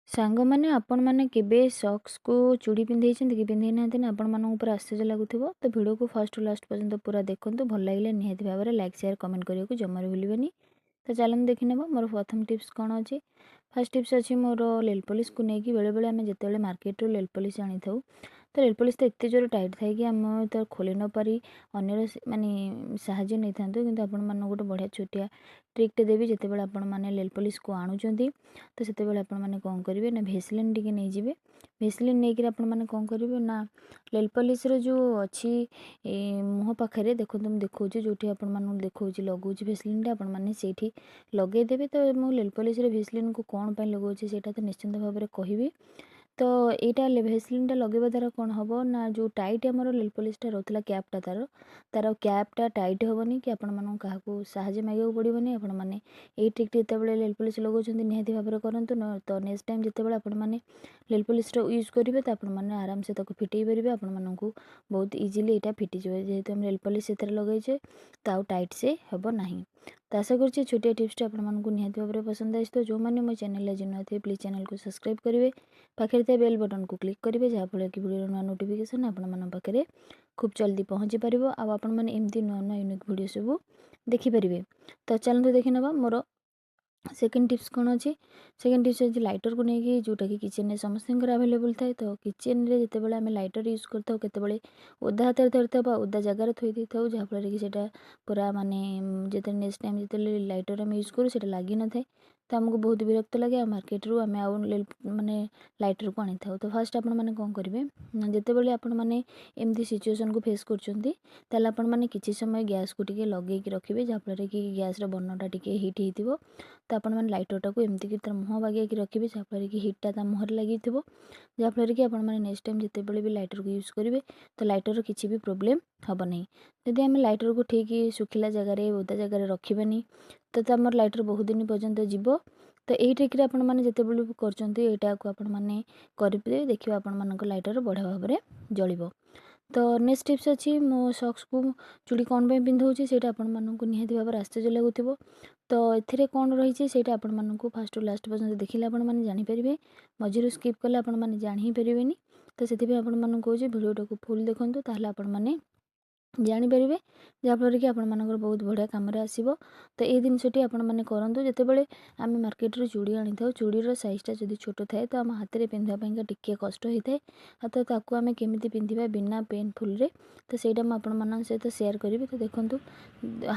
ସାଙ୍ଗମାନେ ଆପଣମାନେ କେବେ ସକ୍ସକୁ ଚୁଡ଼ି ପିନ୍ଧେଇଛନ୍ତି କି ପିନ୍ଧେଇ ନାହାନ୍ତି ନା ଆପଣମାନଙ୍କୁ ପୁରା ଆଶ୍ଚର୍ଯ୍ୟ ଲାଗୁଥିବ। ତ ଭିଡ଼ିଓକୁ ଫାର୍ଷ୍ଟରୁ ଲାଷ୍ଟ ପର୍ଯ୍ୟନ୍ତ ପୁରା ଦେଖନ୍ତୁ। ଭଲ ଲାଗିଲେ ନିହାତି ଭାବରେ ଲାଇକ୍ ସେୟାର କମେଣ୍ଟ କରିବାକୁ ଜମାରୁ ଭୁଲିବେନି। ତ ଚାଲନ୍ତୁ ଦେଖିନେବା ମୋର ପ୍ରଥମ ଟିପ୍ସ କ'ଣ ଅଛି। ଫାର୍ଷ୍ଟ ଟିପ୍ସ ଅଛି ମୋର ନେଲ୍ ପଲିସ୍କୁ ନେଇକି। ବେଳେବେଳେ ଆମେ ଯେତେବେଳେ ମାର୍କେଟରୁ ନେଲ୍ ପଲିସ୍ ଆଣିଥାଉ ତ ନେଲ୍ ପଲିସ୍ ତ ଏତେ ଜୋରେ ଟାଇଟ୍ ଥାଏ କି ଆମେ ତ ଖୋଲି ନ ପାରି ଅନ୍ୟର ମାନେ ସାହାଯ୍ୟ ନେଇଥାନ୍ତୁ। କିନ୍ତୁ ଆପଣମାନଙ୍କୁ ଗୋଟେ ବଢ଼ିଆ ଛୋଟିଆ ଟ୍ରିକ୍ଟେ ଦେବି। ଯେତେବେଳେ ଆପଣମାନେ ନେଲ୍ ପଲିସ୍କୁ ଆଣୁଛନ୍ତି ତ ସେତେବେଳେ ଆପଣମାନେ କ'ଣ କରିବେ ନା ଭେସଲିନ୍ ଟିକେ ନେଇଯିବେ। ଭେସଲିନ୍ ନେଇକିରି ଆପଣମାନେ କ'ଣ କରିବେ ନା ନେଲ୍ ପଲିସ୍ର ଯେଉଁ ଅଛି ମୁହଁ ପାଖରେ ଦେଖନ୍ତୁ, ମୁଁ ଦେଖାଉଛି ଯେଉଁଠି ଆପଣମାନଙ୍କୁ ଦେଖାଉଛି ଲଗାଉଛି ଭେସଲିନ୍ଟା, ଆପଣମାନେ ସେଇଠି ଲଗାଇଦେବେ। ତ ମୁଁ ନେଲ୍ ପଲିସ୍ରେ ଭେସଲିନ୍କୁ କ'ଣ ପାଇଁ ଲଗାଉଛି ସେଇଟା ତ ନିଶ୍ଚିନ୍ତ ଭାବରେ କହିବି। ତ ଏଇଟା ଭେସଲିନ୍ଟା ଲଗାଇବା ଦ୍ୱାରା କ'ଣ ହେବ ନା ଯେଉଁ ଟାଇଟ୍ ଆମର ନେଲ୍ ପଲିସ୍ଟା ରହୁଥିଲା କ୍ୟାପ୍ଟା ତାର କ୍ୟାପ୍ଟା ଟାଇଟ୍ ହେବନି କି ଆପଣମାନଙ୍କୁ କାହାକୁ ସାହାଯ୍ୟ ମାଗିବାକୁ ପଡ଼ିବନି। ଆପଣମାନେ ଏଇ ଟ୍ରିକ୍ଟି ଯେତେବେଳେ ନେଲ୍ ପଲିସ୍ ଲଗାଉଛନ୍ତି ନିହାତି ଭାବରେ କରନ୍ତୁ। ତ ନେକ୍ସଟ ଟାଇମ୍ ଯେତେବେଳେ ଆପଣମାନେ ନେଲ୍ ପଲିସ୍ର ୟୁଜ୍ କରିବେ ତ ଆପଣମାନେ ଆରାମସେ ତାକୁ ଫିଟେଇ ପାରିବେ। ଆପଣମାନଙ୍କୁ ବହୁତ ଇଜିଲି ଏଇଟା ଫିଟିଯିବ, ଯେହେତୁ ଆମେ ନେଲ୍ ପଲିସ୍ ସେଥିରେ ଲଗାଇଛେ ତ ଆଉ ଟାଇଟ୍ ସେ ହେବ ନାହିଁ। ତ ଆଶା କରୁଛି ଛୋଟିଆ ଟିପ୍ସଟି ଆପଣମାନଙ୍କୁ ନିହାତି ଭାବରେ ପସନ୍ଦ ଆସିଥିବ। ଯେଉଁମାନେ ମୋ ଚ୍ୟାନେଲରେ ଆଜି ନୂଆ ଥିବେ ପ୍ଲିଜ୍ ଚ୍ୟାନେଲକୁ ସବସ୍କ୍ରାଇବ୍ କରିବେ, ପାଖରେ ଥିବା ବେଲ୍ ବଟନ୍କୁ କ୍ଲିକ୍ କରିବେ, ଯାହାଫଳରେ କି ଭିଡ଼ିଓର ନୂଆ ନୋଟିଫିକେସନ୍ ଆପଣମାନଙ୍କ ପାଖରେ ଖୁବ୍ ଜଲ୍ଦି ପହଞ୍ଚି ପାରିବ। ଆଉ ଆପଣମାନେ ଏମିତି ନୂଆ ନୂଆ ୟୁନିକ୍ ଭିଡ଼ିଓ ସବୁ ଦେଖିପାରିବେ। ତ ଚାଲନ୍ତୁ ଦେଖିନେବା ମୋର ସେକେଣ୍ଡ ଟିପ୍ସ କ'ଣ ଅଛି। ସେକେଣ୍ଡ ଟିପ୍ସ ହେଉଛି ଲାଇଟରକୁ ନେଇକି, ଯେଉଁଟାକି କିଚେନରେ ସମସ୍ତଙ୍କର ଆଭେଲେବୁଲ୍ ଥାଏ। ତ କିଚେନରେ ଯେତେବେଳେ ଆମେ ଲାଇଟର ୟୁଜ୍ କରିଥାଉ କେତେବେଳେ ଓଦା ହାତରେ ଧରିଥାଉ ବା ଓଦା ଜାଗାରେ ଥୋଇ ଦେଇଥାଉ, ଯାହାଫଳରେ କି ସେଇଟା ପୁରା ମାନେ ଯେତେବେଳେ ନେକ୍ସଟ ଟାଇମ୍ ଯେତେବେଳେ ଲାଇଟର ଆମେ ୟୁଜ୍ କରୁ ସେଇଟା ଲାଗିନଥାଏ। ତ ଆମକୁ ବହୁତ ବିରକ୍ତ ଲାଗେ। ଆଉ ମାର୍କେଟରୁ ଆମେ ଆଉ ମାନେ ଲାଇଟରକୁ ଆଣିଥାଉ। ତ ଫାର୍ଷ୍ଟ ଆପଣମାନେ କ'ଣ କରିବେ, ଯେତେବେଳେ ଆପଣମାନେ ଏମିତି ସିଚୁଏସନ୍କୁ ଫେସ୍ କରୁଛନ୍ତି ତାହେଲେ ଆପଣମାନେ କିଛି ସମୟ ଗ୍ୟାସ୍କୁ ଟିକେ ଲଗେଇକି ରଖିବେ, ଯାହାଫଳରେ କି ଗ୍ୟାସ୍ର ବର୍ଣ୍ଣଟା ଟିକେ ହିଟ୍ ହେଇଥିବ। ତ ଆପଣମାନେ ଲାଇଟରଟାକୁ ଏମିତିକି ତାର ମୁହଁ ବାଗେଇକି ରଖିବେ, ଯାହାଫଳରେ କି ହିଟ୍ଟା ତା ମୁହଁରେ ଲାଗିଥିବ। ଯାହାଫଳରେ କି ଆପଣମାନେ ନେକ୍ସଟ ଟାଇମ୍ ଯେତେବେଳେ ବି ଲାଇଟରକୁ ୟୁଜ୍ କରିବେ ତ ଲାଇଟରର କିଛି ବି ପ୍ରୋବ୍ଲେମ୍ ହେବ ନାହିଁ। ଯଦି ଆମେ ଲାଇଟରକୁ ଠିକ୍ ଶୁଖିଲା ଜାଗାରେ ଓଦା ଜାଗାରେ ରଖିବାନି ତ ଆମର ଲାଇଟର ବହୁତ ଦିନ ପର୍ଯ୍ୟନ୍ତ ଯିବ। ତ ଏଇ ଟ୍ରିକ୍ରେ ଆପଣମାନେ ଯେତେବେଳେ ବି କରୁଛନ୍ତି ଏଇଟାକୁ ଆପଣମାନେ କରିବେ, ଦେଖିବେ ଆପଣମାନଙ୍କ ଲାଇଟର ବଢ଼ିଆ ଭାବରେ ଜଳିବ। ତ ନେକ୍ସଟ ଟିପ୍ସ ଅଛି, ମୋ ସକ୍ସକୁ ଚୁଡ଼ି କ'ଣ ପାଇଁ ପିନ୍ଧଉଛି ସେଇଟା ଆପଣମାନଙ୍କୁ ନିହାତି ଭାବରେ ଆଶ୍ଚର୍ଯ୍ୟ ଲାଗୁଥିବ। ତ ଏଥିରେ କ'ଣ ରହିଛି ସେଇଟା ଆପଣମାନଙ୍କୁ ଫାର୍ଷ୍ଟରୁ ଲାଷ୍ଟ ପର୍ଯ୍ୟନ୍ତ ଦେଖିଲେ ଆପଣମାନେ ଜାଣିପାରିବେ। ମଝିରୁ ସ୍କିପ୍ କଲେ ଆପଣମାନେ ଜାଣି ହିଁ ପାରିବେନି। ତ ସେଥିପାଇଁ ଆପଣମାନଙ୍କୁ କହୁଛି ଭିଡ଼ିଓଟାକୁ ଫୁଲ୍ ଦେଖନ୍ତୁ, ତାହେଲେ ଆପଣମାନେ ଜାଣିପାରିବେ, ଯାହାଫଳରେ କି ଆପଣମାନଙ୍କର ବହୁତ ବଢ଼ିଆ କାମରେ ଆସିବ। ତ ଏଇ ଜିନିଷଟି ଆପଣମାନେ କରନ୍ତୁ। ଯେତେବେଳେ ଆମେ ମାର୍କେଟରୁ ଚୁଡ଼ି ଆଣିଥାଉ, ଚୁଡ଼ିର ସାଇଜ୍ଟା ଯଦି ଛୋଟ ଥାଏ ତ ଆମ ହାତରେ ପିନ୍ଧିବା ପାଇଁକା ଟିକିଏ କଷ୍ଟ ହୋଇଥାଏ। ତ ତାକୁ ଆମେ କେମିତି ପିନ୍ଧିବା ବିନା ପେନଫୁଲ୍ରେ, ତ ସେଇଟା ମୁଁ ଆପଣମାନଙ୍କ ସହିତ ସେୟାର କରିବି। ତ ଦେଖନ୍ତୁ,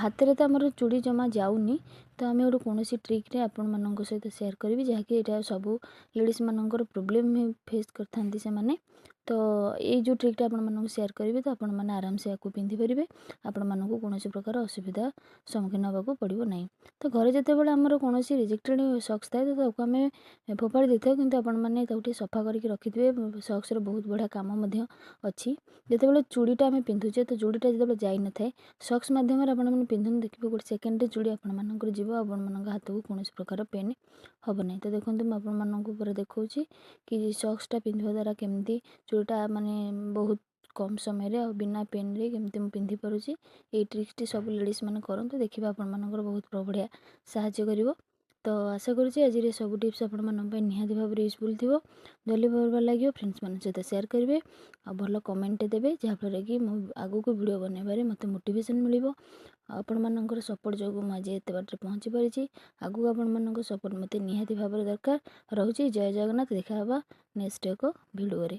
ହାତରେ ତ ଆମର ଚୁଡ଼ି ଜମା ଯାଉନି, ତ ଆମେ ଗୋଟେ କୌଣସି ଟ୍ରିକ୍ରେ ଆପଣମାନଙ୍କ ସହିତ ସେୟାର କରିବି, ଯାହାକି ଏଇଟା ସବୁ ଲେଡ଼ିସ୍ମାନଙ୍କର ପ୍ରୋବ୍ଲେମ୍ ଫେସ୍ କରିଥାନ୍ତି ସେମାନେ। ତ ଏଇ ଯେଉଁ ଟ୍ରିକ୍ଟା ଆପଣମାନଙ୍କୁ ସେୟାର କରିବି ତ ଆପଣମାନେ ଆରାମସେ ୟାକୁ ପିନ୍ଧିପାରିବେ। ଆପଣମାନଙ୍କୁ କୌଣସି ପ୍ରକାର ଅସୁବିଧା ସମ୍ମୁଖୀନ ହେବାକୁ ପଡ଼ିବ ନାହିଁ। ତ ଘରେ ଯେତେବେଳେ ଆମର କୌଣସି ରିଜେକ୍ଟେଡ଼ ସକ୍ସ ଥାଏ ତ ତାକୁ ଆମେ ଫୋପାଡ଼ି ଦେଇଥାଉ, କିନ୍ତୁ ଆପଣମାନେ ତାକୁ ଟିକେ ସଫା କରିକି ରଖିଥିବେ। ସକ୍ସର ବହୁତ ବଢ଼ିଆ କାମ ମଧ୍ୟ ଅଛି। ଯେତେବେଳେ ଚୁଡ଼ିଟା ଆମେ ପିନ୍ଧୁଛେ ତ ଚୁଡ଼ିଟା ଯେତେବେଳେ ଯାଇନଥାଏ ସକ୍ସ ମାଧ୍ୟମରେ ଆପଣମାନେ ପିନ୍ଧନ୍ତୁ, ଦେଖିବେ ଗୋଟେ ସେକେଣ୍ଡରେ ଚୁଡ଼ି ଆପଣମାନଙ୍କର ଯିବ, ଆପଣମାନଙ୍କ ହାତକୁ କୌଣସି ପ୍ରକାର ପେନ୍ ହେବ ନାହିଁ। ତ ଦେଖନ୍ତୁ, ମୁଁ ଆପଣମାନଙ୍କୁ ପୁରା ଦେଖାଉଛି କି ସକ୍ସଟା ପିନ୍ଧିବା ଦ୍ୱାରା କେମିତି ଚୁଡ଼ିଟା ମାନେ ବହୁତ କମ୍ ସମୟରେ ଆଉ ବିନା ପେନ୍ରେ କେମିତି ମୁଁ ପିନ୍ଧି ପାରୁଛି। ଏଇ ଟ୍ରିକ୍ସଟି ସବୁ ଲେଡ଼ିସ୍ମାନେ କରନ୍ତୁ, ଦେଖିବେ ଆପଣମାନଙ୍କର ବହୁତ ବଢ଼ିଆ ସାହାଯ୍ୟ କରିବ। ତ ଆଶା କରୁଛି ଆଜିର ସବୁ ଟିପ୍ସ ଆପଣମାନଙ୍କ ପାଇଁ ନିହାତି ଭାବରେ ୟୁଜଫୁଲ୍ ଥିବ। ଯଦି ଭଲ ଲାଗିବ ଫ୍ରେଣ୍ଡସ୍ମାନଙ୍କ ସହିତ ସେୟାର କରିବେ ଆଉ ଭଲ କମେଣ୍ଟ ଦେବେ, ଯାହାଫଳରେ କି ମୁଁ ଆଗକୁ ଭିଡ଼ିଓ ବନାଇବାରେ ମୋତେ ମୋଟିଭେସନ୍ ମିଳିବ। ଆପଣମାନଙ୍କର ସପୋର୍ଟ ଯୋଗୁଁ ମୁଁ ଆଜି ଏତେ ବାଟରେ ପହଞ୍ଚି ପାରିଛି। ଆଗକୁ ଆପଣମାନଙ୍କ ସପୋର୍ଟ ମୋତେ ନିହାତି ଭାବରେ ଦରକାର ରହୁଛି। ଜୟ ଜଗନ୍ନାଥ। ଦେଖା ହେବା ନେକ୍ସଟ ଏକ ଭିଡ଼ିଓରେ।